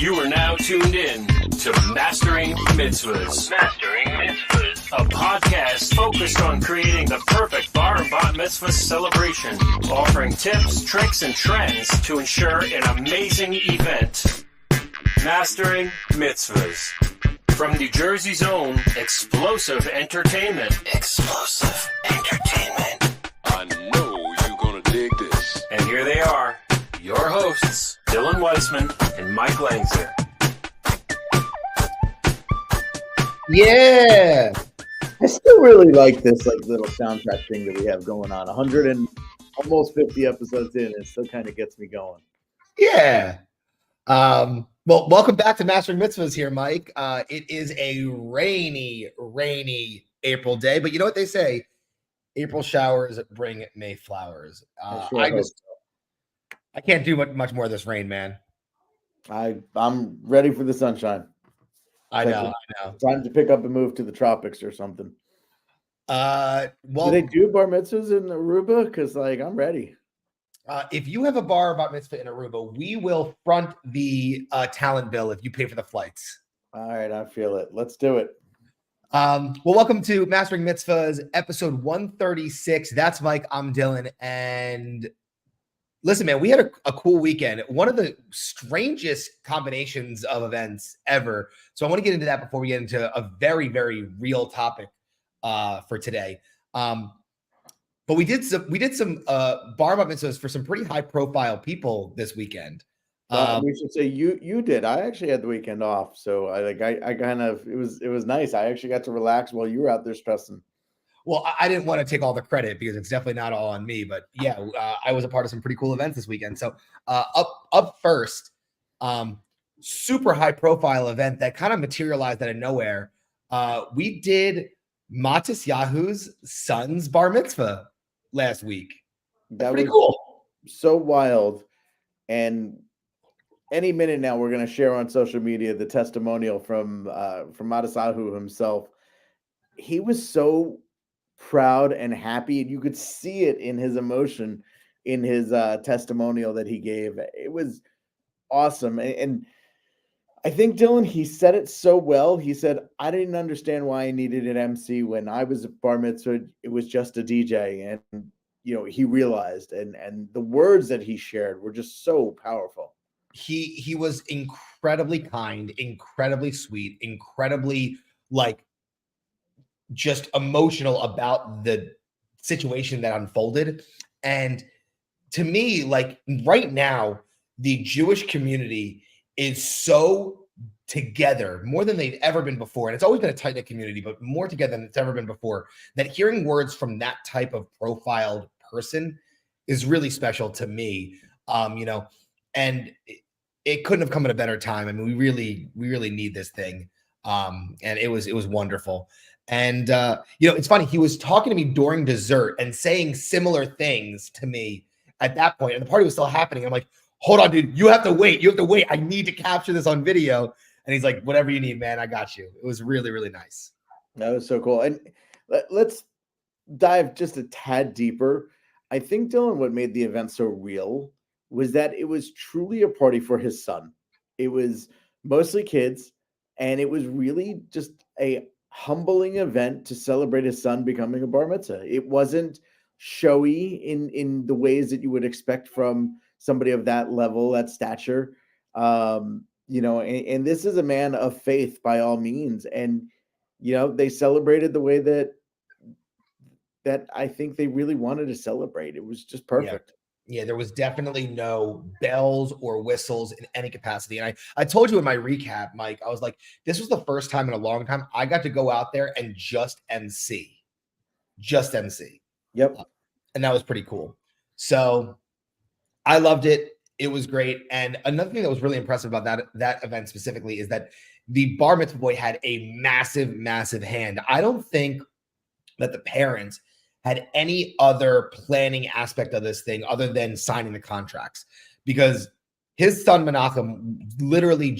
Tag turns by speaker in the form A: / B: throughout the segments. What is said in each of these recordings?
A: You are now tuned in to Mastering Mitzvahs. Mastering Mitzvahs. A podcast focused on creating the perfect bar and bat mitzvah celebration, offering tips, tricks, and trends to ensure an amazing event. Mastering Mitzvahs. From New Jersey's own Explosive Entertainment. Explosive Entertainment.
B: I know you're gonna dig this.
A: And here they are, your hosts, Dylan Weissman and Mike Langzer.
C: Yeah, I still really like this little soundtrack thing that we have going on. 100 and almost 50 episodes in, it still kind of gets me going.
D: Yeah. Well, welcome back to Mastering Mitzvahs here, Mike. It is a rainy April day, but you know what they say? April showers bring May flowers. I can't do much more of this rain, man.
C: I'm ready for the sunshine.
D: I know.
C: Time to pick up and move to the tropics or something.
D: Well,
C: do they do bar mitzvahs in Aruba? Because I'm ready.
D: If you have a bar bat mitzvah in Aruba, we will front the talent bill if you pay for the flights.
C: All right, I feel it. Let's do it.
D: Well, welcome to Mastering Mitzvahs, episode 136. That's Mike. I'm Dylan. And listen, man, we had a cool weekend. One of the strangest combinations of events ever. So I want to get into that before we get into a very, very real topic for today. But we did some bar bat mitzvahs for some pretty high profile people this weekend.
C: We should say you did. I actually had the weekend off, so I kind of it was nice. I actually got to relax while you were out there stressing.
D: Well, I didn't want to take all the credit because it's definitely not all on me. But yeah, I was a part of some pretty cool events this weekend. So up first, super high profile event that kind of materialized out of nowhere. We did Matisyahu's son's bar mitzvah last week. That's pretty cool.
C: So wild. And any minute now, we're going to share on social media the testimonial from Matisyahu himself. He was so proud and happy, and you could see it in his emotion in his testimonial that he gave. It was awesome. And I think, Dylan, he said it so well. He said, I didn't understand why I needed an MC when I was a bar mitzvah. It was just a DJ. And, he realized, and the words that he shared were just so powerful.
D: He was incredibly kind, incredibly sweet, incredibly just emotional about the situation that unfolded. And to me, right now, the Jewish community is so together, more than they've ever been before. And it's always been a tight-knit community, but more together than it's ever been before, that hearing words from that type of profiled person is really special to me. And it couldn't have come at a better time. I mean, we really need this thing. And it was wonderful. And, it's funny. He was talking to me during dessert and saying similar things to me at that point. And the party was still happening. I'm like, hold on, dude, you have to wait. I need to capture this on video. And he's like, whatever you need, man, I got you. It was really, really nice.
C: That was so cool. And let's dive just a tad deeper. I think, Dylan, what made the event so real was that it was truly a party for his son. It was mostly kids, and it was really just a humbling event to celebrate his son becoming a bar mitzvah. It wasn't showy in the ways that you would expect from somebody of that level, that stature. And this is a man of faith by all means. And, they celebrated the way that I think they really wanted to celebrate. It was just perfect.
D: Yeah, there was definitely no bells or whistles in any capacity. And I told you in my recap, Mike, I was like, this was the first time in a long time I got to go out there and just MC.
C: Yep.
D: And that was pretty cool. So I loved it. It was great. And another thing that was really impressive about that event specifically is that the bar mitzvah boy had a massive, massive hand. I don't think that the parents had any other planning aspect of this thing other than signing the contracts, because his son Menachem literally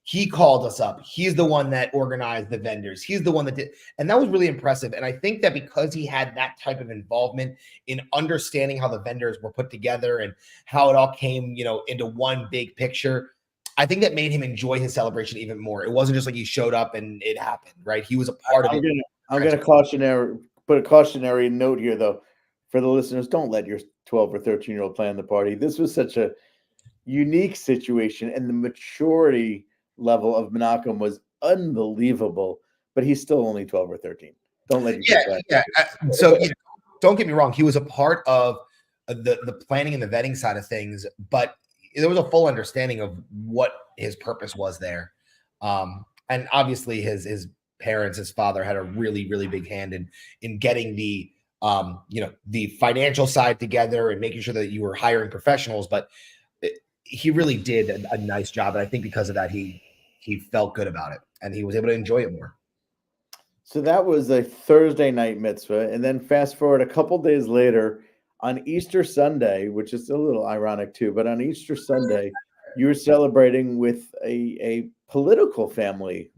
D: he called us up. He's the one that organized the vendors. He's the one that did. And that was really impressive. And I think that because he had that type of involvement in understanding how the vendors were put together and how it all came, into one big picture, I think that made him enjoy his celebration even more. It wasn't just like he showed up and it happened, right? He was a part of it.
C: I'm gonna put a cautionary note here though for the listeners. Don't let your 12 or 13-year-old plan the party. This was such a unique situation, and the maturity level of Menachem was unbelievable. But he's still only 12 or 13. Don't let you get that.
D: Yeah. So don't get me wrong. He was a part of the planning and the vetting side of things, but there was a full understanding of what his purpose was there. And obviously his parents, his father had a really, really big hand in getting the the financial side together and making sure that you were hiring professionals. But he really did a nice job. And I think because of that, he felt good about it and he was able to enjoy it more.
C: So that was a Thursday night mitzvah. And then fast forward a couple days later on Easter Sunday, which is a little ironic too, but on Easter Sunday, you were celebrating with a political family.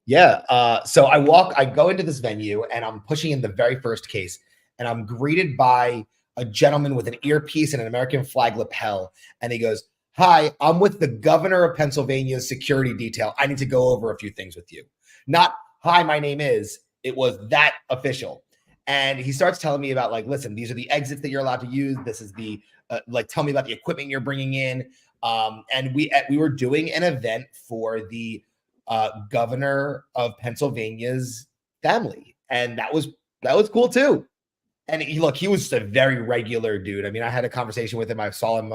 D: Yeah. So I go into this venue and I'm pushing in the very first case and I'm greeted by a gentleman with an earpiece and an American flag lapel. And he goes, "Hi, I'm with the governor of Pennsylvania's security detail. I need to go over a few things with you." Not, "Hi, my name is." It was that official. And he starts telling me about like, listen, these are the exits that you're allowed to use. This is the, tell me about the equipment you're bringing in. And we were doing an event for the governor of Pennsylvania's family. And that was cool too. And he was just a very regular dude. I mean, I had a conversation with him. I saw him,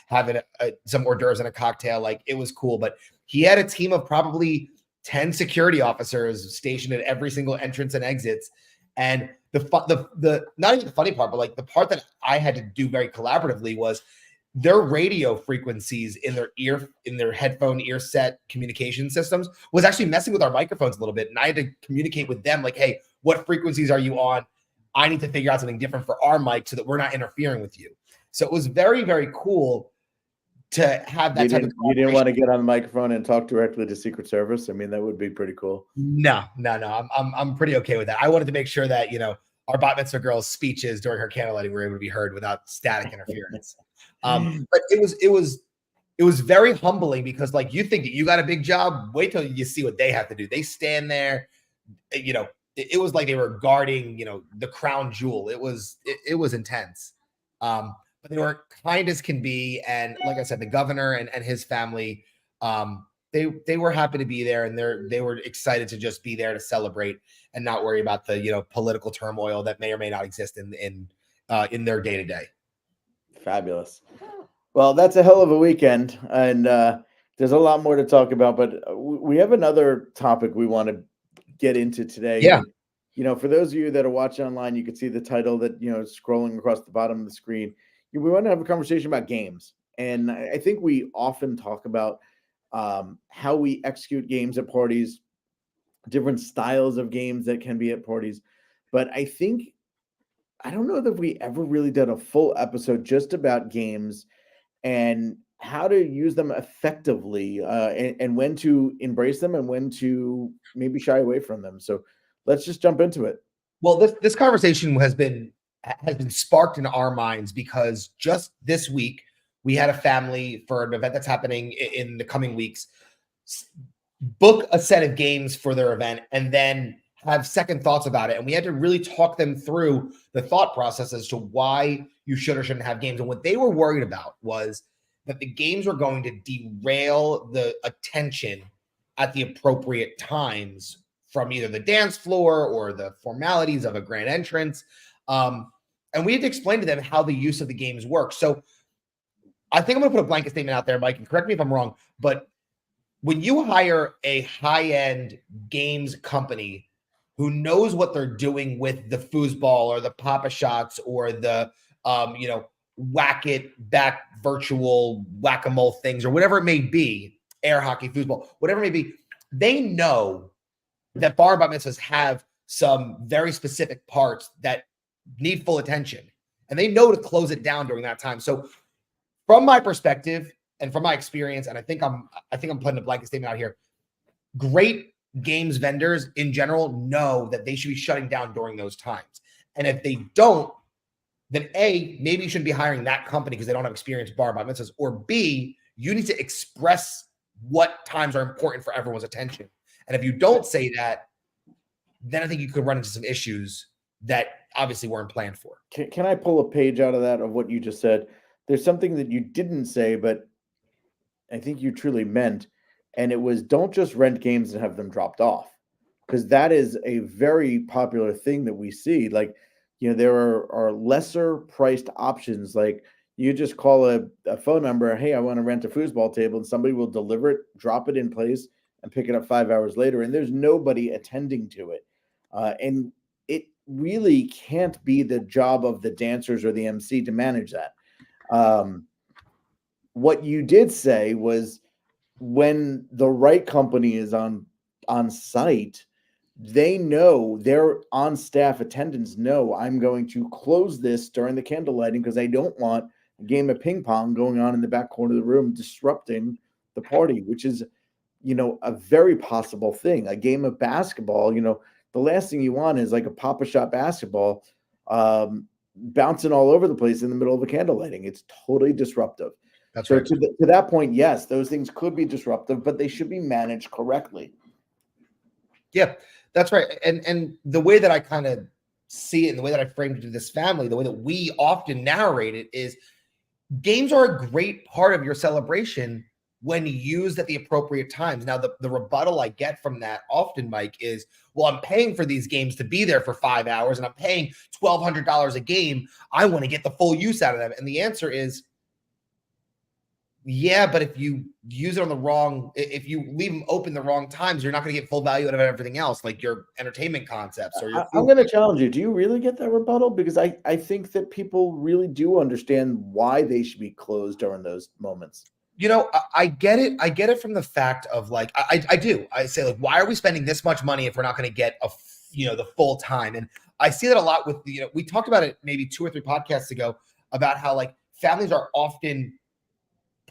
D: having some hors d'oeuvres and a cocktail. Like, it was cool. But he had a team of probably 10 security officers stationed at every single entrance and exits. And the not even the funny part, but like the part that I had to do very collaboratively was their radio frequencies in their headphone ear set communication systems was actually messing with our microphones a little bit. And I had to communicate with them like, hey, what frequencies are you on? I need to figure out something different for our mic so that we're not interfering with you. So it was very, very cool to have that type of.
C: You didn't want to get on the microphone and talk directly to Secret Service? I mean, that would be pretty cool.
D: No. I'm pretty okay with that. I wanted to make sure that, our bat mitzvah girl's speeches during her candlelighting were able to be heard without static interference. But it was very humbling because like you think that you got a big job, wait till you see what they have to do. They stand there, it was like they were guarding, the crown jewel. It was intense. But they were kind as can be. And like I said, the governor and his family, they were happy to be there and they were excited to just be there to celebrate and not worry about the, political turmoil that may or may not exist in their day to day.
C: Fabulous. Well, that's a hell of a weekend. And there's a lot more to talk about, but we have another topic we want to get into today.
D: Yeah.
C: For those of you that are watching online, you can see the title that, scrolling across the bottom of the screen. We want to have a conversation about games. And I think we often talk about how we execute games at parties, different styles of games that can be at parties. But I don't know that we ever really did a full episode just about games and how to use them effectively and when to embrace them and when to maybe shy away from them. So let's just jump into it.
D: Well, this conversation has been sparked in our minds because just this week we had a family for an event that's happening in the coming weeks book a set of games for their event and then have second thoughts about it. And we had to really talk them through the thought process as to why you should or shouldn't have games. And what they were worried about was that the games were going to derail the attention at the appropriate times from either the dance floor or the formalities of a grand entrance. And we had to explain to them how the use of the games work. So I think I'm going to put a blanket statement out there, Mike, and correct me if I'm wrong, but when you hire a high-end games company who knows what they're doing with the foosball or the Papa Shots or the, whack it back virtual whack-a-mole things or whatever it may be, air hockey, foosball, whatever it may be, they know that bar bat mitzvahs have some very specific parts that need full attention, and they know to close it down during that time. So from my perspective and from my experience, and I think I'm putting a blanket statement out here, great games vendors in general know that they should be shutting down during those times. And if they don't, then A, maybe you shouldn't be hiring that company because they don't have experience bar bat mitzvahs, or B, you need to express what times are important for everyone's attention. And if you don't say that, then I think you could run into some issues that obviously weren't planned for.
C: Can I pull a page out of that of what you just said? There's something that you didn't say, but I think you truly meant, and it was don't just rent games and have them dropped off, because that is a very popular thing that we see. Like, there are lesser priced options. Like you just call a phone number, hey, I want to rent a foosball table, and somebody will deliver it, drop it in place, and pick it up 5 hours later, and there's nobody attending to it. And it really can't be the job of the dancers or the MC to manage that. What you did say was when the right company is on site, they know, their on-staff attendants know, I'm going to close this during the candle lighting because I don't want a game of ping pong going on in the back corner of the room disrupting the party, which is, a very possible thing. A game of basketball, the last thing you want is like a Pop-A-Shot basketball bouncing all over the place in the middle of a candle lighting. It's totally disruptive.
D: That's
C: so
D: right.
C: to that point, yes, those things could be disruptive, but they should be managed correctly.
D: Yeah, that's right. And the way that I kind of see it, and the way that I framed it to this family, the way that we often narrate it is games are a great part of your celebration when used at the appropriate times. Now, the rebuttal I get from that often, Mike, is, well, I'm paying for these games to be there for 5 hours and I'm paying $1,200 a game. I want to get the full use out of them. And the answer is, yeah, but if you use it if you leave them open the wrong times, you're not going to get full value out of everything else, like your entertainment concepts or your.
C: I'm going to challenge you. Do you really get that rebuttal? Because I think that people really do understand why they should be closed during those moments.
D: I get it. I get it from the fact of like, I do. I say, like, why are we spending this much money if we're not going to get the full time? And I see that a lot with, we talked about it maybe 2 or 3 podcasts ago about how like families are often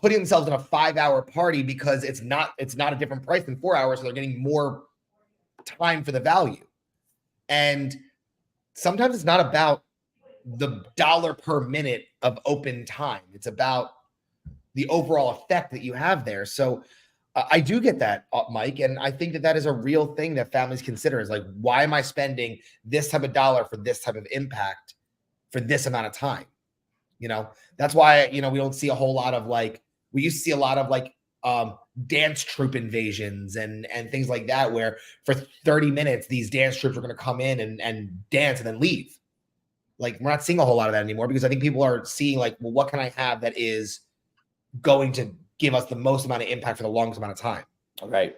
D: putting themselves in a 5-hour party because it's not a different price than 4 hours. So they're getting more time for the value. And sometimes it's not about the dollar per minute of open time. It's about the overall effect that you have there. So I do get that, Mike. And I think that is a real thing that families consider is like, why am I spending this type of dollar for this type of impact for this amount of time? That's why, we don't see a whole lot of like, we used to see a lot of like dance troupe invasions and things like that, where for 30 minutes, these dance troupes are going to come in and dance and then leave. Like, we're not seeing a whole lot of that anymore because I think people are seeing like, well, what can I have that is going to give us the most amount of impact for the longest amount of time?
C: Right.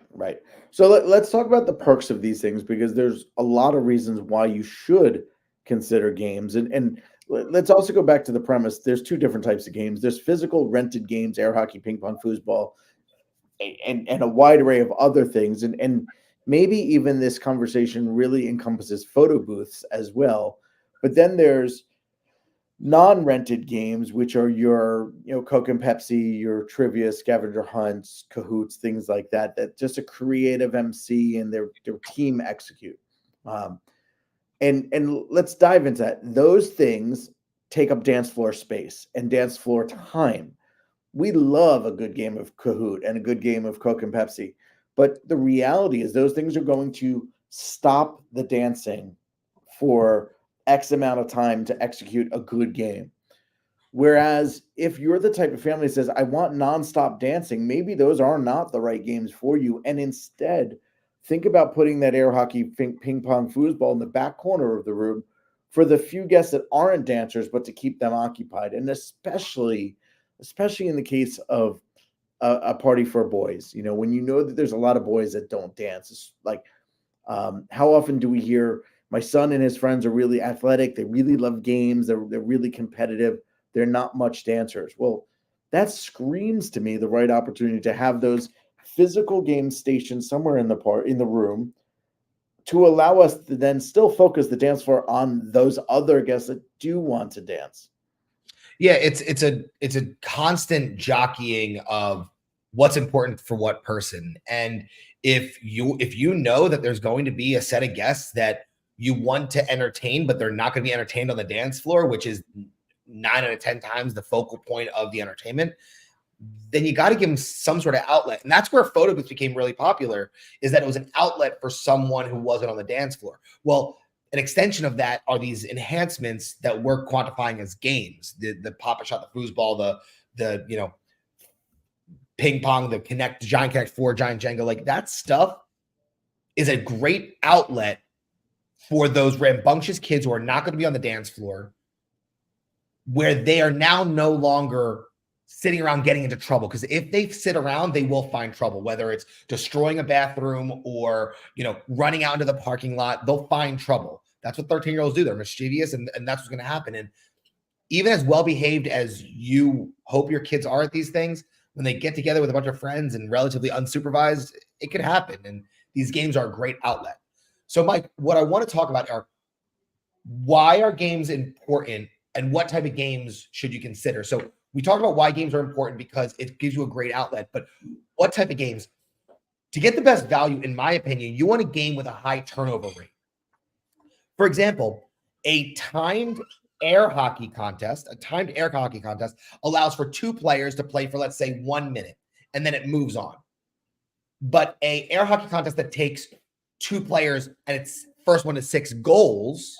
C: So let's talk about the perks of these things, because there's a lot of reasons why you should consider games. And let's also go back to the premise. There's 2 different types of games. There's physical rented games, air hockey, ping pong, foosball, and a wide array of other things. And maybe even this conversation really encompasses photo booths as well. But then there's non-rented games, which are your, Coke and Pepsi, your trivia, scavenger hunts, Cahoots, things like that, that just a creative MC and their team execute. And let's dive into that. Those things take up dance floor space and dance floor time. We love a good game of Kahoot and a good game of Coke and Pepsi. But the reality is those things are going to stop the dancing for X amount of time to execute a good game. Whereas if you're the type of family that says, I want nonstop dancing, maybe those are not the right games for you. And instead, think about putting that air hockey, ping pong, foosball in the back corner of the room for the few guests that aren't dancers, but to keep them occupied. And especially in the case of a party for boys, when you know that there's a lot of boys that don't dance. It's like, how often do we hear, my son and his friends are really athletic, they really love games, they're really competitive, they're not much dancers. Well, that screams to me the right opportunity to have those physical game stations somewhere in the room to allow us to then still focus the dance floor on those other guests that do want to dance.
D: Yeah, it's a constant jockeying of what's important for what person. And if you know that there's going to be a set of guests that you want to entertain, but they're not going to be entertained on the dance floor, which is 9 out of 10 times the focal point of the entertainment, then you got to give them some sort of outlet. And that's where photo booths became really popular, is that it was an outlet for someone who wasn't on the dance floor. Well, an extension of that are these enhancements that we're quantifying as games, the pop-a-shot, the foosball, the ping pong, the Giant Connect 4, Giant Jenga, like that stuff is a great outlet for those rambunctious kids who are not going to be on the dance floor, where they are now no longer sitting around getting into trouble. Because if they sit around, they will find trouble, whether it's destroying a bathroom or, running out into the parking lot, they'll find trouble. That's what 13-year-olds do. They're mischievous, and that's what's going to happen. And even as well-behaved as you hope your kids are at these things, when they get together with a bunch of friends and relatively unsupervised, it could happen. And these games are a great outlet. So, Mike, what I want to talk about are, why are games important and what type of games should you consider? So we talked about why games are important because it gives you a great outlet, but what type of games? To get the best value, in my opinion, you want a game with a high turnover rate. For example, a timed air hockey contest allows for 2 players to play for, let's say, 1 minute, and then it moves on. But a air hockey contest that takes 2 players and its first one is 6 goals,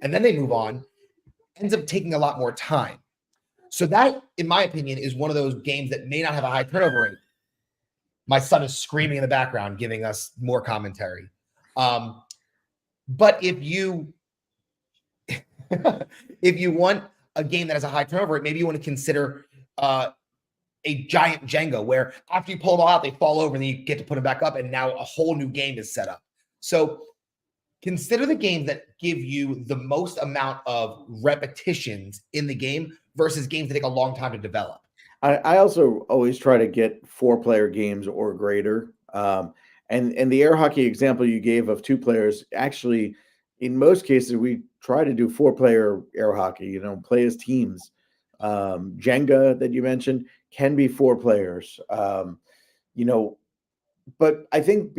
D: and then they move on, ends up taking a lot more time. So that, in my opinion, is one of those games that may not have a high turnover rate. My son is screaming in the background, giving us more commentary. But if you want a game that has a high turnover rate, maybe you want to consider a giant Jenga, where after you pull them all out, they fall over and then you get to put them back up, and now a whole new game is set up. So consider the games that give you the most amount of repetitions in the game versus games that take a long time to develop.
C: I also always try to get 4-player games or greater. And the air hockey example you gave of 2 players, actually, in most cases, we try to do 4-player air hockey, play as teams. Jenga that you mentioned can be 4 players, but I think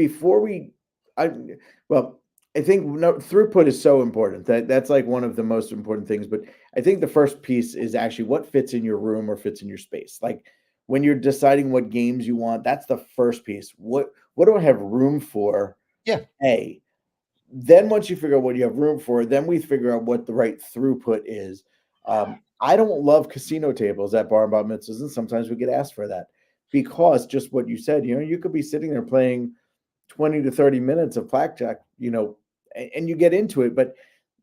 C: I think throughput is so important. That's like one of the most important things. But I think the first piece is actually what fits in your room or fits in your space. Like when you're deciding what games you want, that's the first piece. What do I have room for?
D: Yeah.
C: Then once you figure out what you have room for, then we figure out what the right throughput is. I don't love casino tables at bar and bat mitzvahs, and sometimes we get asked for that because just what you said, you could be sitting there playing 20 to 30 minutes of blackjack, and you get into it, but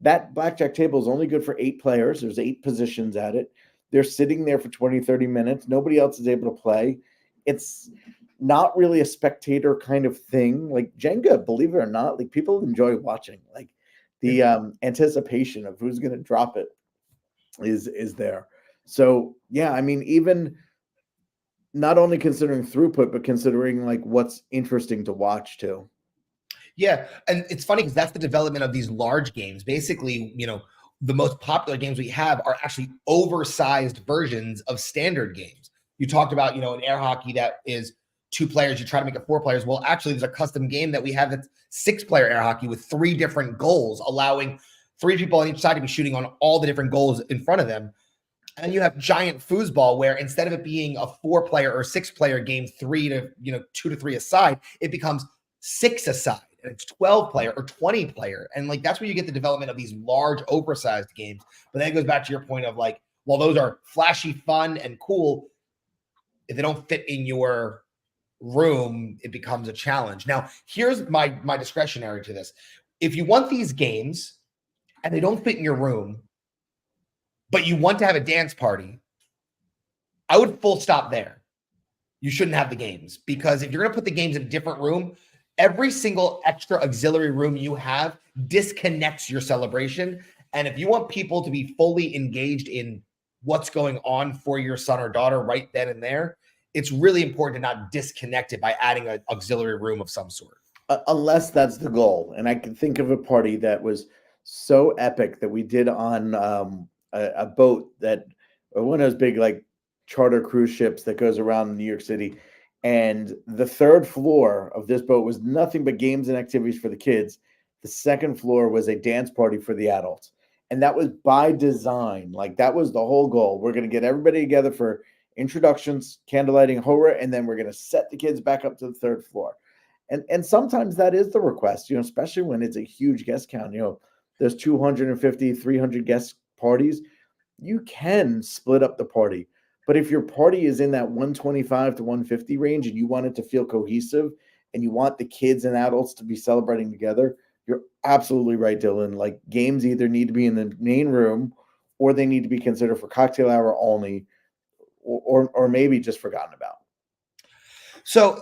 C: that blackjack table is only good for 8 players. There's 8 positions at it. They're sitting there for 20, 30 minutes. Nobody else is able to play. It's not really a spectator kind of thing. Like Jenga, believe it or not, like people enjoy watching. Like the anticipation of who's going to drop it is there. So yeah, I mean, even not only considering throughput, but considering like what's interesting to watch too.
D: Yeah, and it's funny because that's the development of these large games. Basically, the most popular games we have are actually oversized versions of standard games. You talked about, an air hockey that is 2 players. You try to make it 4 players. Well, actually, there's a custom game that we have that's 6-player air hockey with 3 different goals, allowing 3 people on each side to be shooting on all the different goals in front of them. And you have giant foosball, where instead of it being a 4-player or 6-player game, 2 to 3 aside, it becomes 6 aside. And it's 12-player or 20-player. And like, that's where you get the development of these large, oversized games. But then it goes back to your point of like, while those are flashy, fun, and cool, if they don't fit in your room, it becomes a challenge. Now, here's my discretionary to this. If you want these games and they don't fit in your room, but you want to have a dance party, I would full stop there. You shouldn't have the games, because if you're going to put the games in a different room, every single extra auxiliary room you have disconnects your celebration. And if you want people to be fully engaged in what's going on for your son or daughter right then and there, it's really important to not disconnect it by adding an auxiliary room of some sort.
C: Unless that's the goal. And I can think of a party that was so epic that we did on a boat, that one of those big like charter cruise ships that goes around New York City. And the 3rd floor of this boat was nothing but games and activities for the kids. The 2nd floor was a dance party for the adults. And that was by design. Like that was the whole goal. We're going to get everybody together for introductions, candlelighting, horror, and then we're going to set the kids back up to the third floor. And sometimes that is the request, especially when it's a huge guest count. There's 250, 300 guest parties. You can split up the party. But if your party is in that 125 to 150 range and you want it to feel cohesive and you want the kids and adults to be celebrating together, you're absolutely right, Dylan. Like, games either need to be in the main room or they need to be considered for cocktail hour only, or maybe just forgotten about.
D: So,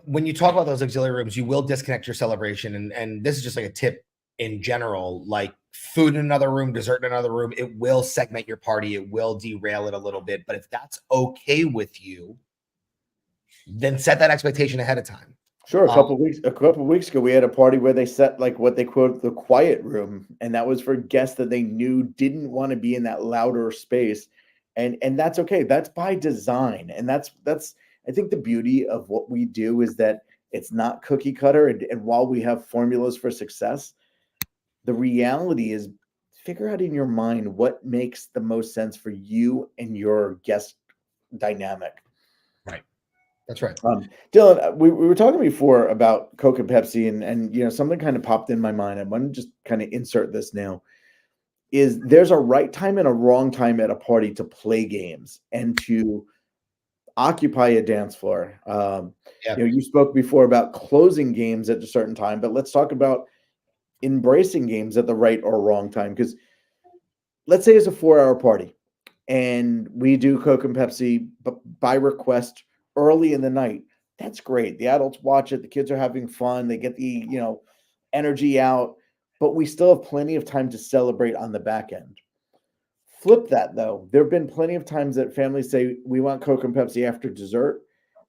D: when you talk about those auxiliary rooms, you will disconnect your celebration. And this is just like a tip in general, like food in another room, dessert in another room, it will segment your party. It will derail it a little bit. But if that's okay with you, then set that expectation ahead of time.
C: Sure. A couple of weeks ago, we had a party where they set like what they quote the quiet room. And that was for guests that they knew didn't want to be in that louder space. And that's okay. That's by design. And that's I think the beauty of what we do is that it's not cookie cutter. And while we have formulas for success, the reality is figure out in your mind what makes the most sense for you and your guest dynamic.
D: Right. That's right.
C: Dylan, we were talking before about Coke and Pepsi, and something kind of popped in my mind. I want to just kind of insert this now. Is there's a right time and a wrong time at a party to play games and to occupy a dance floor. You spoke before about closing games at a certain time, but let's talk about embracing games at the right or wrong time. Because let's say it's a 4-hour party and we do Coke and Pepsi by request early in the night. That's great. The adults watch it. The kids are having fun. They get the, energy out, but we still have plenty of time to celebrate on the back end. Flip that though. There have been plenty of times that families say, we want Coke and Pepsi after dessert.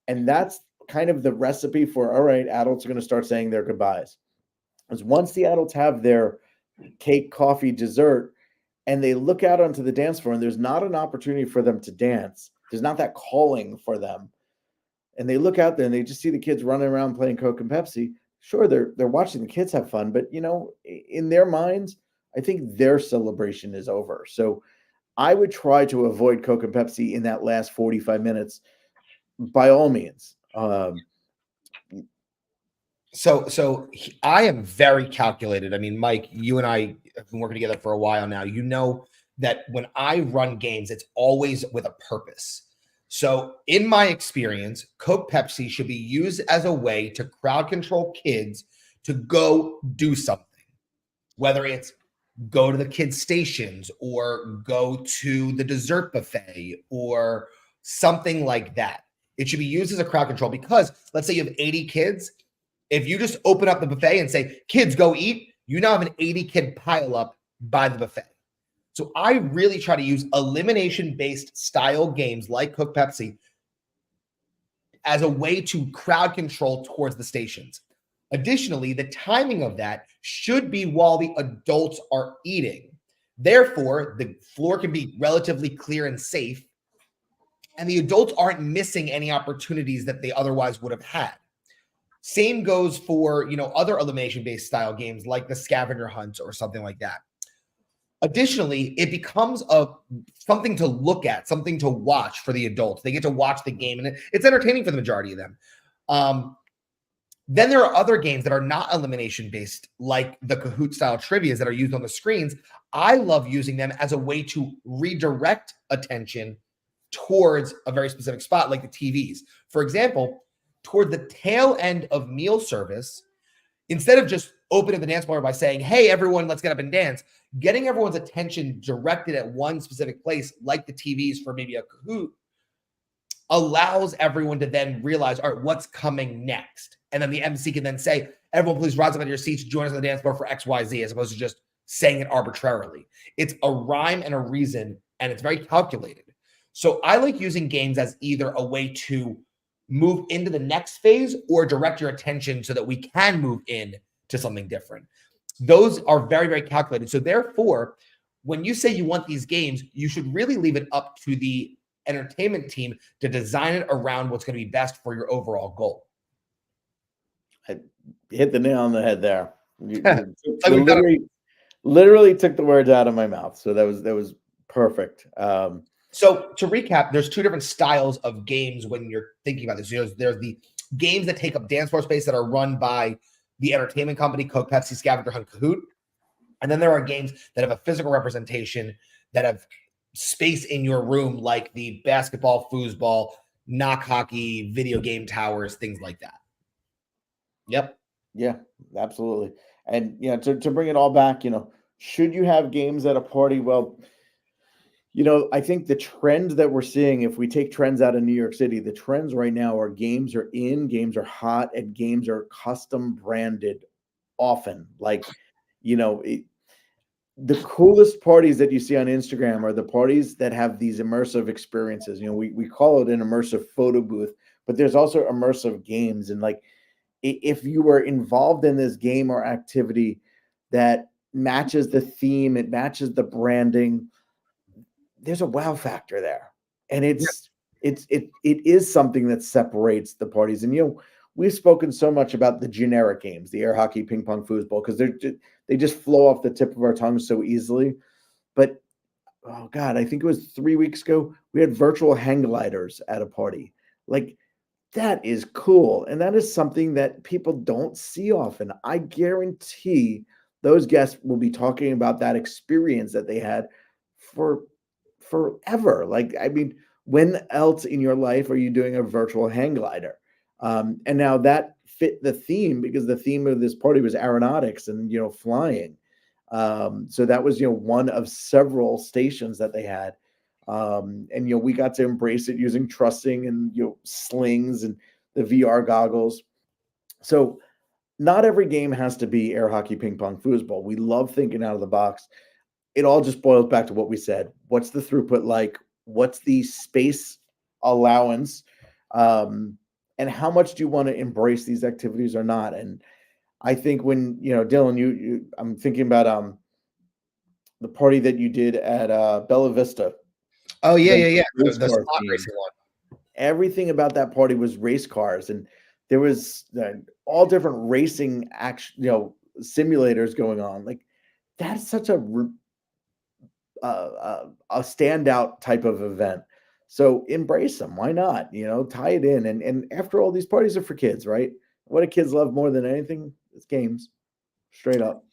C: And that's kind of the recipe for, all right, adults are going to start saying their goodbyes. Because once the adults have their cake, coffee, dessert, and they look out onto the dance floor and there's not an opportunity for them to dance, there's not that calling for them. And they look out there and they just see the kids running around playing Coke and Pepsi. Sure, they're watching the kids have fun, but in their minds, I think their celebration is over. So I would try to avoid Coke and Pepsi in that last 45 minutes by all means.
D: So I am very calculated. I mean, Mike, you and I have been working together for a while now. You know that when I run games, it's always with a purpose. So in my experience, Coke Pepsi should be used as a way to crowd control kids to go do something, whether it's go to the kids' stations or go to the dessert buffet or something like that. It should be used as a crowd control because let's say you have 80 kids. If you just open up the buffet and say, kids, go eat, you now have an 80 kid pile up by the buffet. So I really try to use elimination-based style games like Coke Pepsi as a way to crowd control towards the stations. Additionally, the timing of that should be while the adults are eating. Therefore, the floor can be relatively clear and safe, and the adults aren't missing any opportunities that they otherwise would have had. Same goes for, other elimination-based style games like the scavenger hunt or something like that. Additionally, it becomes something to look at, something to watch for the adults. They get to watch the game, and it's entertaining for the majority of them. Then there are other games that are not elimination-based, like the Kahoot-style trivias that are used on the screens. I love using them as a way to redirect attention towards a very specific spot, like the TVs. For example, toward the tail end of meal service, instead of just opening the dance floor by saying, hey, everyone, let's get up and dance, getting everyone's attention directed at one specific place, like the TVs for maybe a Kahoot, allows everyone to then realize, all right, what's coming next? And then the MC can then say, everyone, please rise up out of your seats, join us on the dance floor for XYZ, as opposed to just saying it arbitrarily. It's a rhyme and a reason, and it's very calculated. So I like using games as either a way to move into the next phase or direct your attention so that we can move in to something different. Those are very, very calculated. So therefore, when you say you want these games, you should really leave it up to the entertainment team to design it around what's going to be best for your overall goal.
C: I hit the nail on the head there. You literally took the words out of my mouth. So that was perfect.
D: So to recap, there's two different styles of games when you're thinking about this. There's the games that take up dance floor space that are run by the entertainment company, Coke, Pepsi, Scavenger Hunt, Kahoot. And then there are games that have a physical representation that have space in your room, like the basketball, foosball, knock hockey, video game towers, things like that. Yep.
C: Yeah, absolutely. And to bring it all back, should you have games at a party? Well, I think the trend that we're seeing, if we take trends out of New York City, the trends right now are games are in, games are hot, and games are custom branded often. Like, the coolest parties that you see on Instagram are the parties that have these immersive experiences. We call it an immersive photo booth, but there's also immersive games. And like, if you were involved in this game or activity that matches the theme, it matches the branding, there's a wow factor there. And it is something that separates the parties. And we've spoken so much about the generic games, the air hockey, ping pong, foosball, because they just flow off the tip of our tongues so easily. But oh God, I think it was 3 weeks ago, we had virtual hang gliders at a party. Like, that is cool. And that is something that people don't see often. I guarantee those guests will be talking about that experience that they had for forever. Like, I mean, when else in your life are you doing a virtual hang glider? And now that fit the theme, because the theme of this party was aeronautics and, flying. So that was, one of several stations that they had. And we got to embrace it using trussing and slings and the VR goggles. So not every game has to be air hockey, ping pong, foosball. We love thinking out of the box. It all just boils back to what we said. What's the throughput like? What's the space allowance? And how much do you want to embrace these activities or not? And I think when Dylan, I'm thinking about the party that you did at Bella Vista.
D: Oh yeah. The slot racing one.
C: Everything about that party was race cars, and there was all different racing simulators going on. Like, that's such a standout type of event. So embrace them. Why not? Tie it in. And after all, these parties are for kids, right? What do kids love more than anything? It's games. Straight up.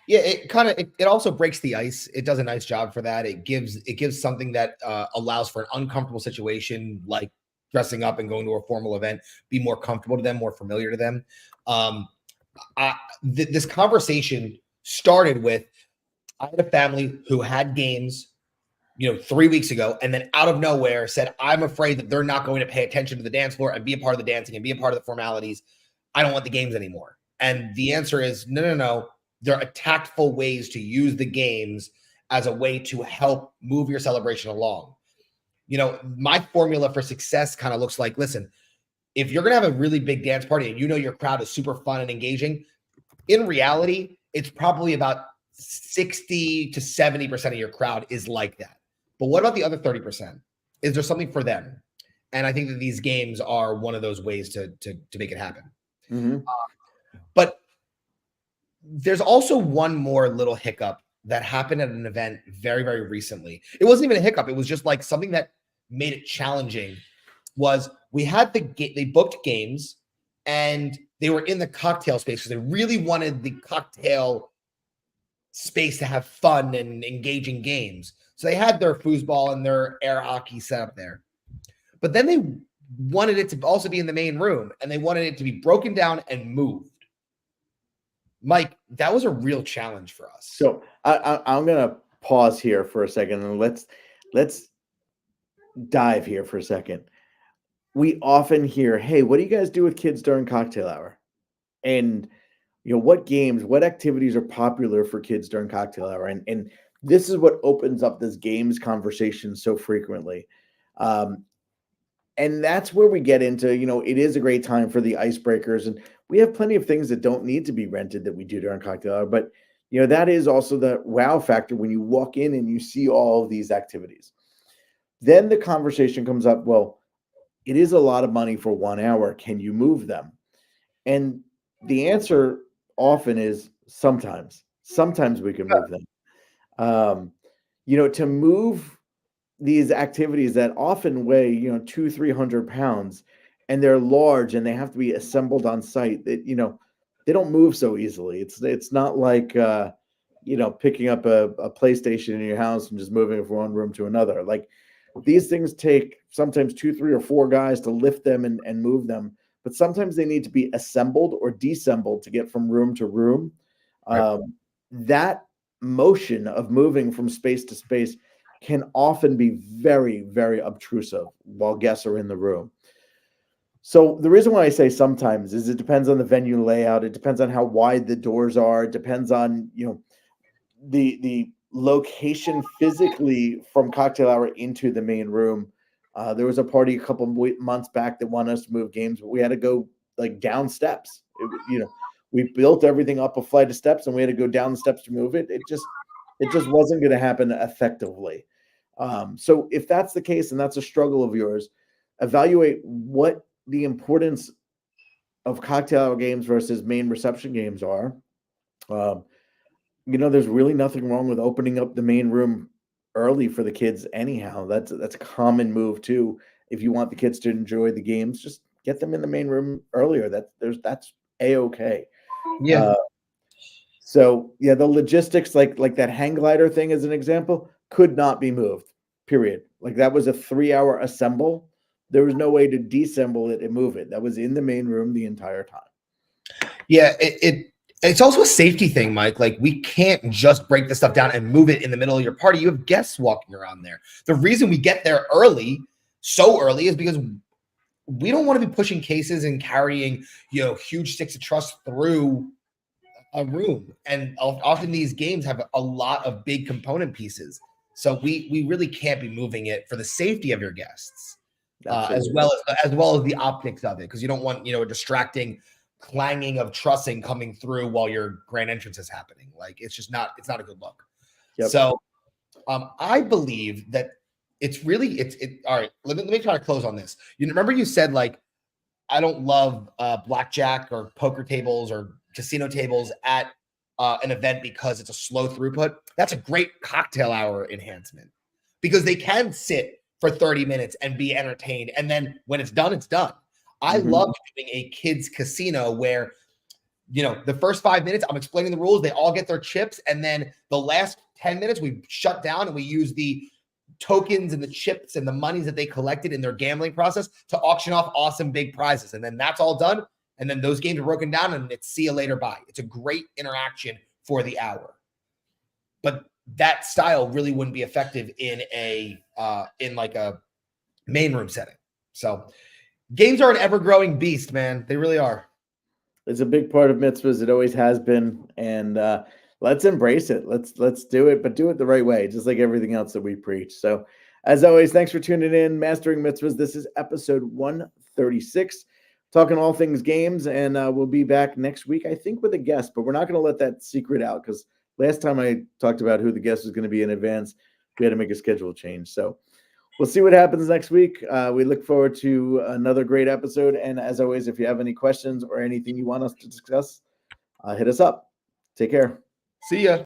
D: Yeah, it also breaks the ice. It does a nice job for that. It gives something that allows for an uncomfortable situation, like dressing up and going to a formal event, be more comfortable to them, more familiar to them. This conversation started with, I had a family who had games, 3 weeks ago, and then out of nowhere said, I'm afraid that they're not going to pay attention to the dance floor and be a part of the dancing and be a part of the formalities. I don't want the games anymore. And the answer is no. There are tactful ways to use the games as a way to help move your celebration along. My formula for success kind of looks like, listen, if you're going to have a really big dance party and your crowd is super fun and engaging, in reality, it's probably about 60 to 70% of your crowd is like that. But what about the other 30%? Is there something for them? And I think that these games are one of those ways to make it happen.
C: Mm-hmm.
D: But there's also one more little hiccup that happened at an event very, very recently. It wasn't even a hiccup. It was just like something that made it challenging. Was we had they booked games and they were in the cocktail space because they really wanted the cocktail space to have fun and engaging games. So they had their foosball and their air hockey set up there. But then they wanted it to also be in the main room, and they wanted it to be broken down and moved. Mike, that was a real challenge for us.
C: So I'm going to pause here for a second, and let's dive here for a second. We often hear, hey, what do you guys do with kids during cocktail hour? And, what games, what activities are popular for kids during cocktail hour? And this is what opens up this games conversation so frequently. And that's where we get into, it is a great time for the icebreakers. And we have plenty of things that don't need to be rented that we do during cocktail hour. But, that is also the wow factor when you walk in and you see all of these activities. Then the conversation comes up, well, it is a lot of money for 1 hour. Can you move them? And the answer often is sometimes we can move them. To move these activities that often weigh, 200-300 pounds, and they're large and they have to be assembled on site, that, they don't move so easily. It's not like, picking up a PlayStation in your house and just moving it from one room to another. Like, these things take sometimes 2, 3, or 4 guys to lift them and move them, but sometimes they need to be assembled or deassembled to get from room to room.
D: Right.
C: That motion of moving from space to space can often be very, very obtrusive while guests are in the room. So the reason why I say sometimes is it depends on the venue layout. It depends on how wide the doors are. It depends on, the location physically from cocktail hour into the main room. There was a party a couple months back that wanted us to move games, but we had to go like down steps. We built everything up a flight of steps, and we had to go down the steps to move it. It just wasn't going to happen effectively. So if that's the case and that's a struggle of yours, evaluate what the importance of cocktail hour games versus main reception games are. There's really nothing wrong with opening up the main room early for the kids anyhow. That's a common move too. If you want the kids to enjoy the games, just get them in the main room earlier. That's a-okay.
D: Yeah.
C: So yeah, the logistics, like that hang glider thing as an example, could not be moved, period. Like, that was a 3-hour assemble. There was no way to deassemble it and move it. That was in the main room the entire time.
D: Yeah, it's also a safety thing, Mike. Like, we can't just break the stuff down and move it in the middle of your party. You have guests walking around there. The reason we get there so early, is because we don't want to be pushing cases and carrying, huge sticks of truss through a room. And often these games have a lot of big component pieces. So we really can't be moving it for the safety of your guests, as well as the optics of it, because you don't want, a distracting clanging of trussing coming through while your grand entrance is happening. Like, it's not a good look.
C: Yep.
D: So I believe that it's all right. Let me try to close on this. Remember you said, like, I don't love blackjack or poker tables or casino tables at an event because it's a slow throughput. That's a great cocktail hour enhancement, because they can sit for 30 minutes and be entertained. And then when it's done, it's done. I love doing a kids casino where, the first 5 minutes, I'm explaining the rules. They all get their chips. And then the last 10 minutes, we shut down and we use the tokens and the chips and the monies that they collected in their gambling process to auction off awesome big prizes. And then that's all done. And then those games are broken down and it's see you later, bye. It's a great interaction for the hour. But that style really wouldn't be effective in a main room setting. So games are an ever-growing beast, man. They really are.
C: It's a big part of mitzvahs. It always has been. And let's embrace it. Let's do it, but do it the right way, just like everything else that we preach. So as always, thanks for tuning in. Mastering Mitzvahs. This is episode 136, talking all things games. And we'll be back next week, I think, with a guest, but we're not going to let that secret out, because last time I talked about who the guest was going to be in advance, we had to make a schedule change. So we'll see what happens next week. We look forward to another great episode. And as always, if you have any questions or anything you want us to discuss, hit us up. Take care.
D: See ya.